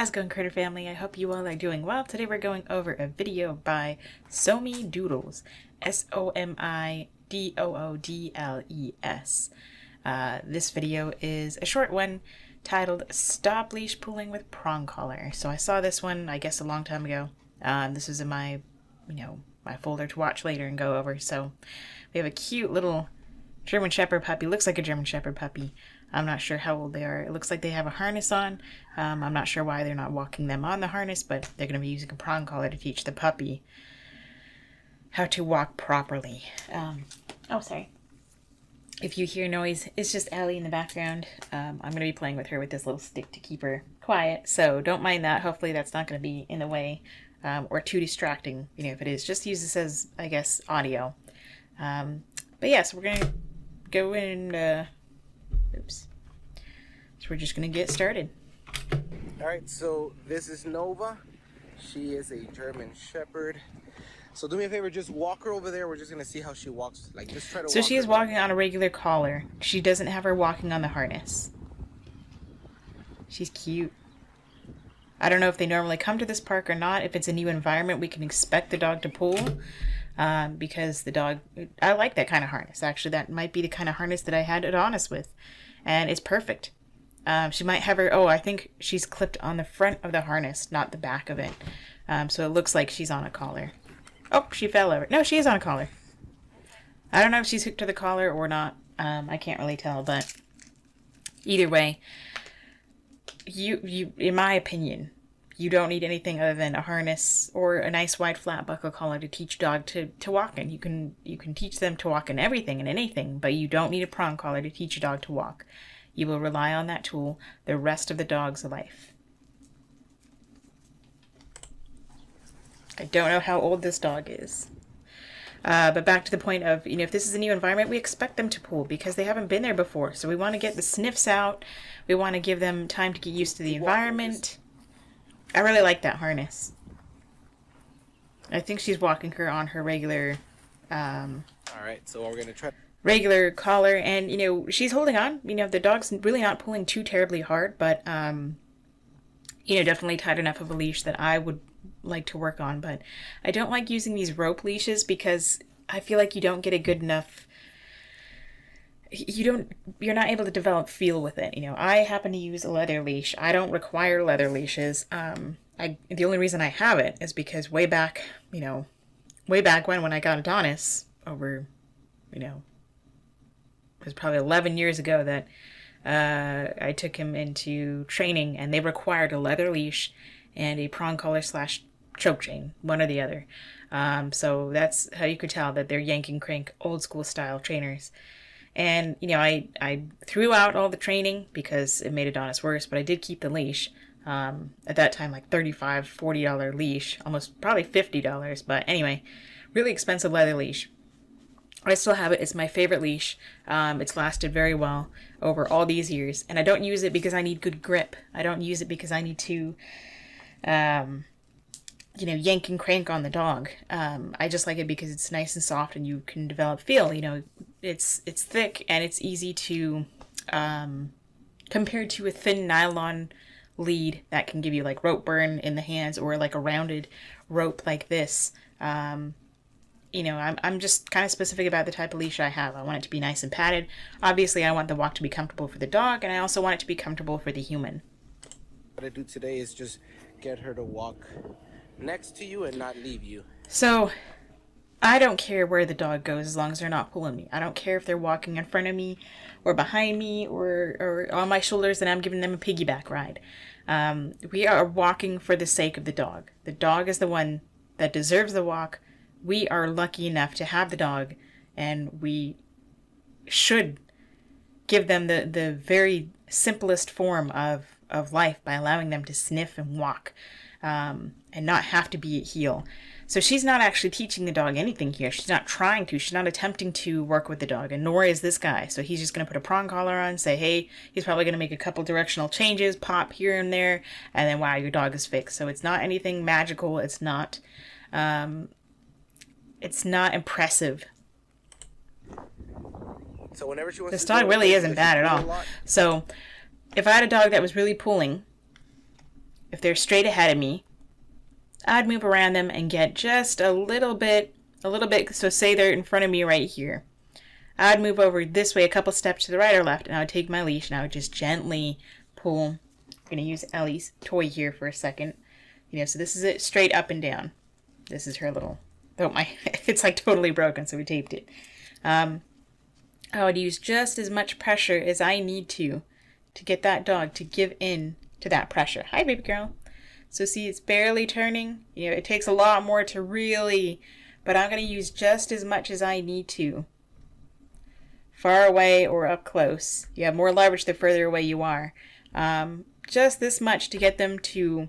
How's it going, Critter Family? I hope you all are doing well. Today we're going over a video by Somidoodles, Somidoodles. This video is a short one titled Stop Leash Pulling with Prong Collar. So I saw this one, I guess, a long time ago. This is in my, my folder to watch later and go over. So we have a cute little German Shepherd puppy. Looks like a German Shepherd puppy. I'm not sure how old they are. It looks like they have a harness on. I'm not sure why they're not walking them on the harness, but they're going to be using a prong collar to teach the puppy how to walk properly. Oh, sorry. If you hear noise, it's just Allie in the background. I'm going to be playing with her with this little stick to keep her quiet, so don't mind that. Hopefully that's not going to be in the way or too distracting. If it is, just use this as, I guess, audio. But yeah, so we're going to go in. Oops. So we're just going to get started. Alright, so this is Nova. She is a German Shepherd. So do me a favor, just walk her over there. We're just going to see how she walks. Like, just try to walk. So she is walking on a regular collar. She doesn't have her walking on the harness. She's cute. I don't know if they normally come to this park or not. If it's a new environment, we can expect the dog to pull. Because the dog, I like that kind of harness. Actually, that might be the kind of harness that I had Adonis with. And it's perfect. She might have her, I think she's clipped on the front of the harness, not the back of it. So it looks like she's on a collar. Oh, she fell over. No, she is on a collar. I don't know if she's hooked to the collar or not. I can't really tell, but either way, you, in my opinion, you don't need anything other than a harness or a nice wide flat buckle collar to teach a dog to walk in. You can teach them to walk in everything and anything, but you don't need a prong collar to teach a dog to walk. You will rely on that tool the rest of the dog's life. I don't know how old this dog is. But back to the point of, if this is a new environment, we expect them to pull because they haven't been there before. So we want to get the sniffs out. We want to give them time to get used to the environment. I really like that harness. I think she's walking her on her regular Alright, so we're going to try regular collar, and she's holding on. The dog's really not pulling too terribly hard, but definitely tight enough of a leash that I would like to work on. But I don't like using these rope leashes because I feel like you don't get a good enough, you're not able to develop feel with it. I happen to use a leather leash. I don't require leather leashes. The only reason I have it is because way back when I got Adonis over, it was probably 11 years ago that I took him into training, and they required a leather leash and a prong collar / choke chain, one or the other. So that's how you could tell that they're yank and crank old school style trainers. And, I threw out all the training because it made Adonis worse, but I did keep the leash. At that time, like $35, $40 leash, almost probably $50. But anyway, really expensive leather leash. I still have it. It's my favorite leash. It's lasted very well over all these years. And I don't use it because I need good grip. I don't use it because I need to, yank and crank on the dog. I just like it because it's nice and soft and you can develop feel. It's thick and it's easy to, compared to a thin nylon lead that can give you like rope burn in the hands, or like a rounded rope like this. I'm just kind of specific about the type of leash I have. I want it to be nice and padded. Obviously, I want the walk to be comfortable for the dog, and I also want it to be comfortable for the human. what I do today is just get her to walk next to you and not leave you. So, I don't care where the dog goes as long as they're not pulling me. I don't care if they're walking in front of me or behind me or on my shoulders and I'm giving them a piggyback ride. We are walking for the sake of the dog. The dog is the one that deserves the walk. We are lucky enough to have the dog, and we should give them the very simplest form of life by allowing them to sniff and walk, and not have to be at heel. So she's not actually teaching the dog anything here. She's not trying to. She's not attempting to work with the dog, and nor is this guy. So he's just going to put a prong collar on, say, hey, he's probably going to make a couple directional changes, pop here and there, and then, wow, your dog is fixed. So it's not anything magical. It's not impressive. So whenever she wants this dog really isn't bad at all. So if I had a dog that was really pulling, if if they're straight ahead of me, I'd move around them and get just a little bit, so say they're in front of me right here. I'd move over this way a couple steps to the right or left, and I would take my leash and I would just gently pull. I'm going to use Ellie's toy here for a second. So this is it straight up and down. This is her little, it's like totally broken, so we taped it. I would use just as much pressure as I need to get that dog to give in to that pressure. Hi, baby girl. So see, it's barely turning. It takes a lot more to really, but I'm going to use just as much as I need to. Far away or up close. You have more leverage the further away you are. Just this much to get them to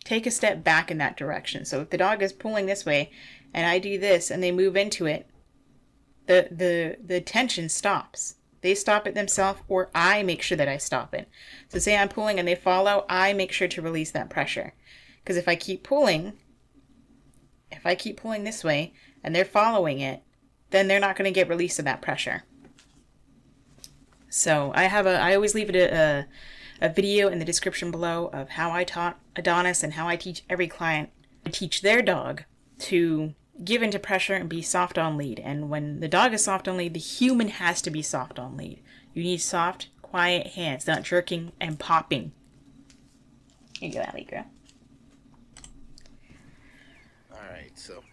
take a step back in that direction. So if the dog is pulling this way and I do this and they move into it, the tension stops. They stop it themselves, or I make sure that I stop it. So say I'm pulling and they follow, I make sure to release that pressure. Because if I keep pulling this way and they're following it, then they're not going to get release of that pressure. So I always leave it a video in the description below of how I taught Adonis and how I teach every client to teach their dog to give into pressure and be soft on lead. And when the dog is soft on lead, the human has to be soft on lead. You need soft, quiet hands, not jerking and popping. Here you go, Allie girl. Alright, so.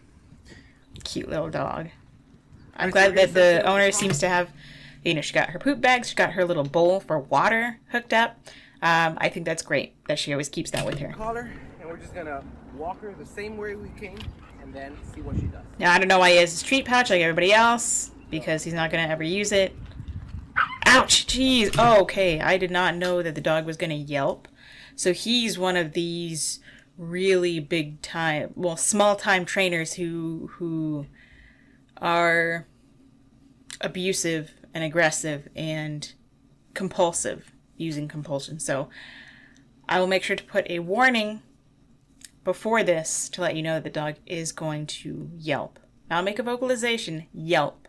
Cute little dog. I'm glad that the owner seems to have, she got her poop bag, she got her little bowl for water hooked up. I think that's great that she always keeps that with her. Collar, and we're just gonna walk her the same way we came, and then see what she does. Now, I don't know why he has his treat pouch like everybody else, because he's not gonna ever use it. Ouch! Jeez! Oh, okay, I did not know that the dog was gonna yelp. So he's one of these really big time, small time trainers who are abusive and aggressive and compulsive, using compulsion. So I will make sure to put a warning before this to let you know that the dog is going to yelp. I'll make a vocalization, yelp.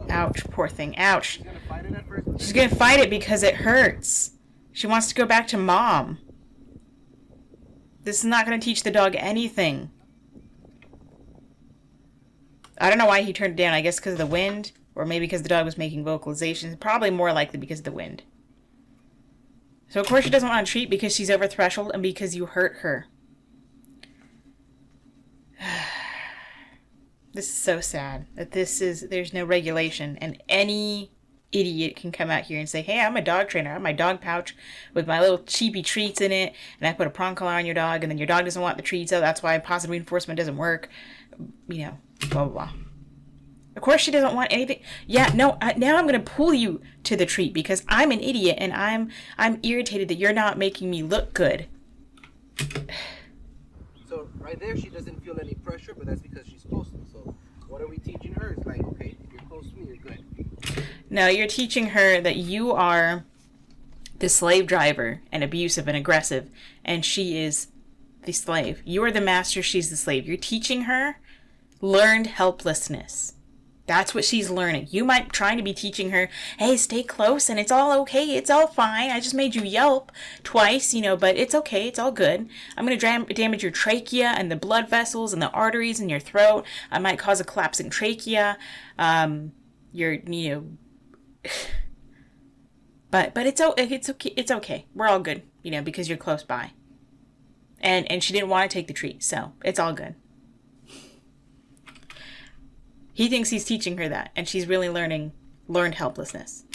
Ouch, poor thing, ouch. She's gonna fight it because it hurts. She wants to go back to mom. This is not gonna teach the dog anything. I don't know why he turned it down. I guess because of the wind, or maybe because the dog was making vocalizations. Probably more likely because of the wind. So of course she doesn't want to treat because she's over threshold and because you hurt her. This is so sad that there's no regulation, and any idiot can come out here and say, hey, I'm a dog trainer. I have my dog pouch with my little cheapy treats in it, and I put a prong collar on your dog, and then your dog doesn't want the treats, so that's why positive reinforcement doesn't work. Blah, blah, blah. Of course she doesn't want anything. Yeah, no, now I'm going to pull you to the treat because I'm an idiot, and I'm irritated that you're not making me look good. So right there, she doesn't feel any pressure, but that's because she's close to me. So what are we teaching her? It's like, okay, if you're close to me, you're good. No, you're teaching her that you are the slave driver and abusive and aggressive, and she is the slave. You are the master, she's the slave. You're teaching her learned helplessness. That's what she's learning. You might try to be teaching her, hey, stay close and it's all okay. It's all fine. I just made you yelp twice, but it's okay. It's all good. I'm going to damage your trachea and the blood vessels and the arteries in your throat. I might cause a collapsing trachea. But it's okay. It's okay. We're all good, because you're close by. And she didn't want to take the treat, so it's all good. He thinks he's teaching her that, and she's really learned helplessness.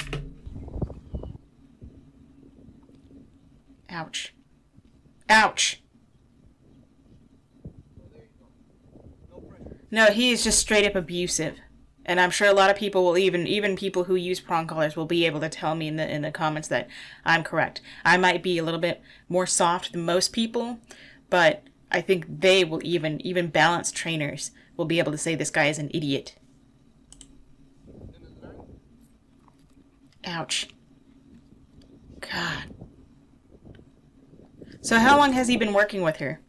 Ouch. Ouch. No, he is just straight up abusive. And I'm sure a lot of people will even people who use prong collars will be able to tell me in the comments that I'm correct. I might be a little bit more soft than most people, but I think they will even balanced trainers will be able to say this guy is an idiot. Ouch. God. So how long has he been working with her?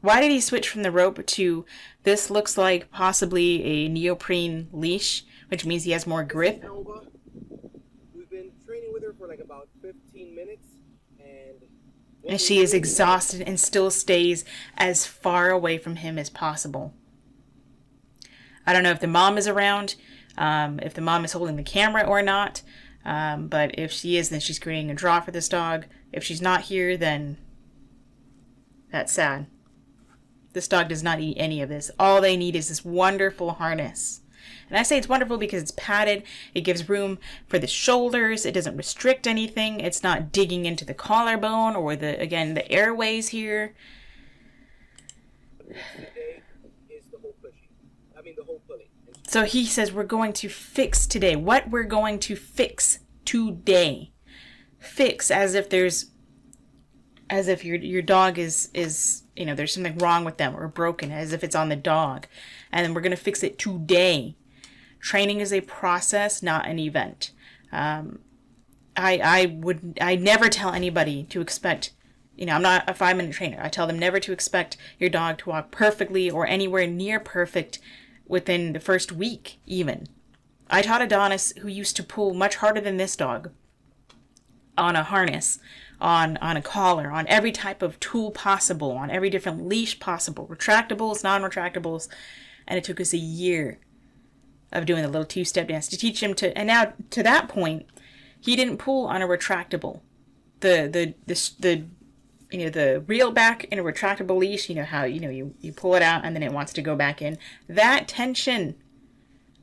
Why did he switch from the rope to this looks like possibly a neoprene leash, which means he has more grip? We've been training for like about 15 minutes, and And she is exhausted and still stays as far away from him as possible. I don't know if the mom is around, if the mom is holding the camera or not, but if she is, then she's creating a draw for this dog. If she's not here, then that's sad. This dog does not eat any of this. All they need is this wonderful harness. And I say it's wonderful because it's padded. It gives room for the shoulders. It doesn't restrict anything. It's not digging into the collarbone or the airways here. So he says we're going to fix today. What we're going to fix today. Fix as if your dog is there's something wrong with them or broken, as if it's on the dog. And then we're going to fix it today. Training is a process, not an event. I never tell anybody to expect, I'm not a 5-minute trainer. I tell them never to expect your dog to walk perfectly or anywhere near perfect within the first week, even. I taught Adonis, who used to pull much harder than this dog, on a harness, on a collar, on every type of tool possible, on every different leash possible, retractables, non-retractables, and it took us a year of doing the little two-step dance to teach him to, and now to that point, he didn't pull on a retractable. The reel back in a retractable leash, how, you pull it out and then it wants to go back in. That tension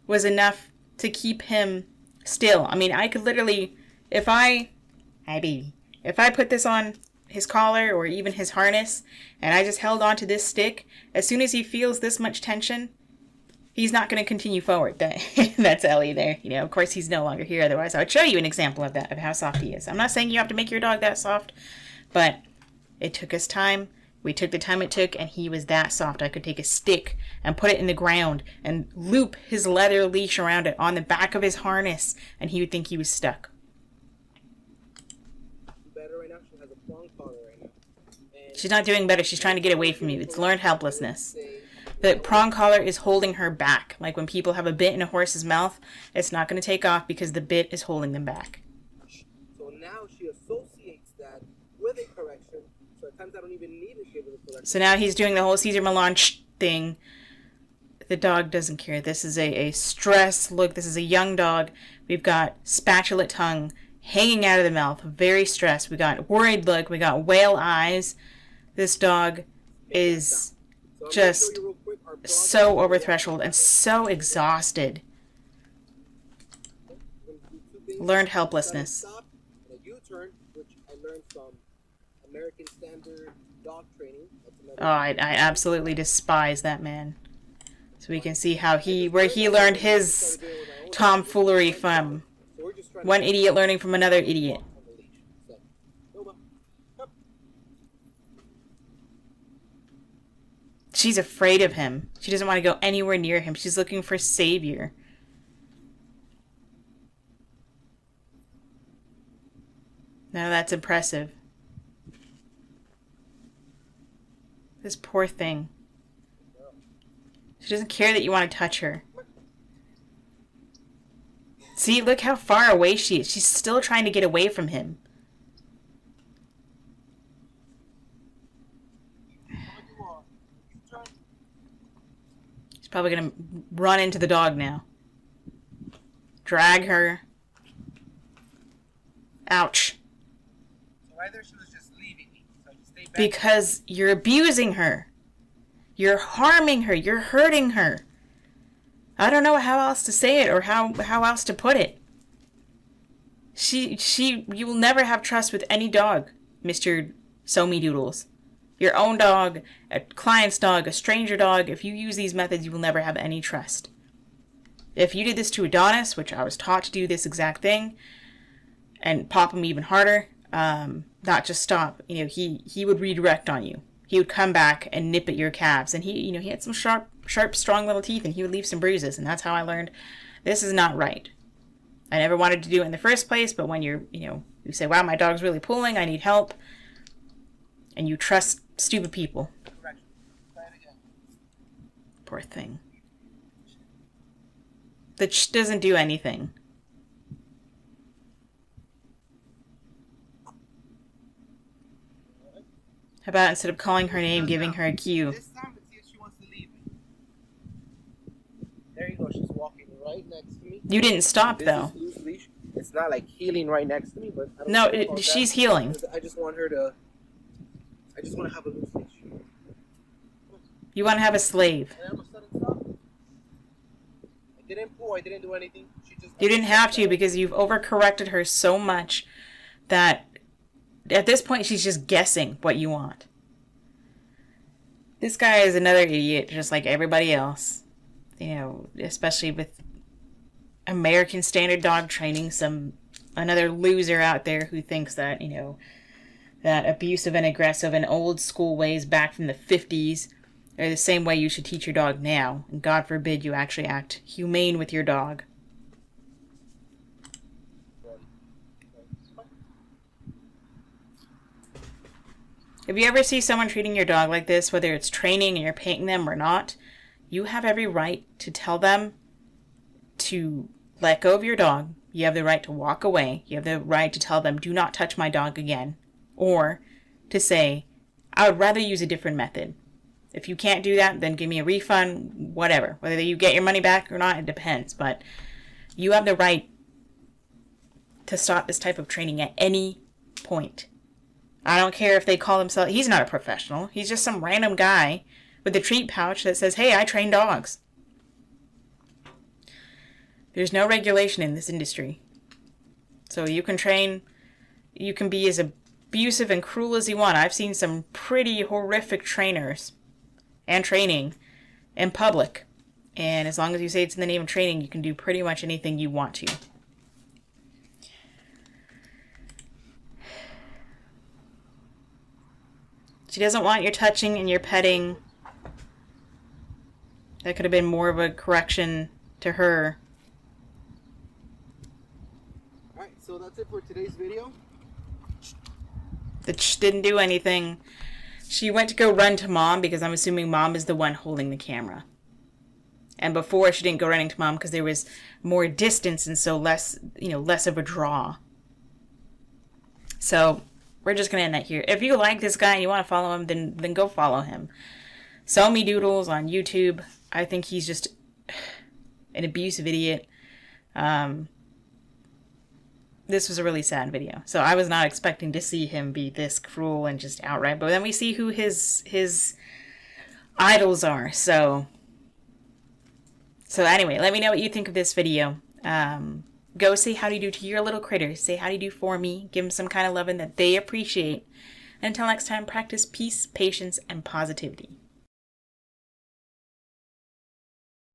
was enough to keep him still. I mean, I could literally, if I put this on his collar or even his harness and I just held onto this stick, as soon as he feels this much tension, he's not going to continue forward. That's Ellie there. Of course, he's no longer here. Otherwise, I would show you an example of that, of how soft he is. I'm not saying you have to make your dog that soft, but it took us time. We took the time it took, and he was that soft. I could take a stick and put it in the ground and loop his leather leash around it on the back of his harness, and he would think he was stuck. Better right now. She has a prong collar right now. She's not doing better. She's trying to get away from you. It's learned helplessness. The prong collar is holding her back. Like when people have a bit in a horse's mouth, it's not going to take off because the bit is holding them back. So now she associates that with a correction. So at times I don't even need to give it a correction. So now he's doing the whole Caesar Milan thing. The dog doesn't care. This is a stress look. This is a young dog. We've got spatulate tongue hanging out of the mouth. Very stressed. We got worried look. We got whale eyes. This dog is just so over threshold and so exhausted. Learned helplessness. Oh, I absolutely despise that man. So we can see how where he learned his tomfoolery from. One idiot learning from another idiot. She's afraid of him. She doesn't want to go anywhere near him. She's looking for savior. Now that's impressive. This poor thing. She doesn't care that you want to touch her. See, look how far away she is. She's still trying to get away from him. She's probably going to run into the dog now. Drag her. Ouch. So either she was just leaving me. So I just stayed back. Because you're abusing her. You're harming her. You're hurting her. I don't know how else to say it or how else to put it. You will never have trust with any dog, Mr. Somidoodles. Your own dog, a client's dog, a stranger dog. If you use these methods, you will never have any trust. If you did this to Adonis, which I was taught to do this exact thing, and pop him even harder, not just stop, he would redirect on you. He would come back and nip at your calves, and he had some sharp, strong little teeth, and he would leave some bruises, and that's how I learned this is not right. I never wanted to do it in the first place, but when you say, wow, my dog's really pulling, I need help, and you trust stupid people. Poor thing. That doesn't do anything. How about instead of calling her name, giving her a cue? This time, let's see if she wants to leave me. There you go. She's walking right next to me. You didn't stop, though. This is loose leash. It's not like healing right next to me, but I don't No, care about she's that, healing. I just want her to. I just want to have a loose leash. You want to have a slave. And I'm a sudden stop. I didn't pull. I didn't do anything. She just. You didn't have to because you've overcorrected her so much that at this point she's just guessing what you want. This guy is another idiot, just like everybody else. You know, especially with American standard dog training, another loser out there who thinks that, you know, that abusive and aggressive and old school ways back from the 50s are the same way you should teach your dog now. And God forbid you actually act humane with your dog. If you ever see someone treating your dog like this, whether it's training and you're paying them or not, you have every right to tell them to let go of your dog. You have the right to walk away. You have the right to tell them, do not touch my dog again. Or to say, I would rather use a different method. If you can't do that, then give me a refund, whatever. Whether you get your money back or not, it depends. But you have the right to stop this type of training at any point. I don't care if they call themselves... He's not a professional. He's just some random guy with a treat pouch that says, hey, I train dogs. There's no regulation in this industry. So you can train... You can be as abusive and cruel as you want. I've seen some pretty horrific trainers and training in public. And as long as you say it's in the name of training, you can do pretty much anything you want to. She doesn't want your touching and your petting. That could have been more of a correction to her. Alright, so that's it for today's video. That didn't do anything. She went to go run to Mom because I'm assuming Mom is the one holding the camera. And before she didn't go running to Mom because there was more distance and so less, less of a draw. So we're just going to end that here. If you like this guy and you want to follow him, then go follow him. Somidoodles on YouTube. I think he's just an abusive idiot. This was a really sad video. So I was not expecting to see him be this cruel and just outright. But then we see who his idols are. So anyway, let me know what you think of this video. Go say how do you do to your little critters. Say how do you do for me. Give them some kind of loving that they appreciate. And until next time, practice peace, patience, and positivity.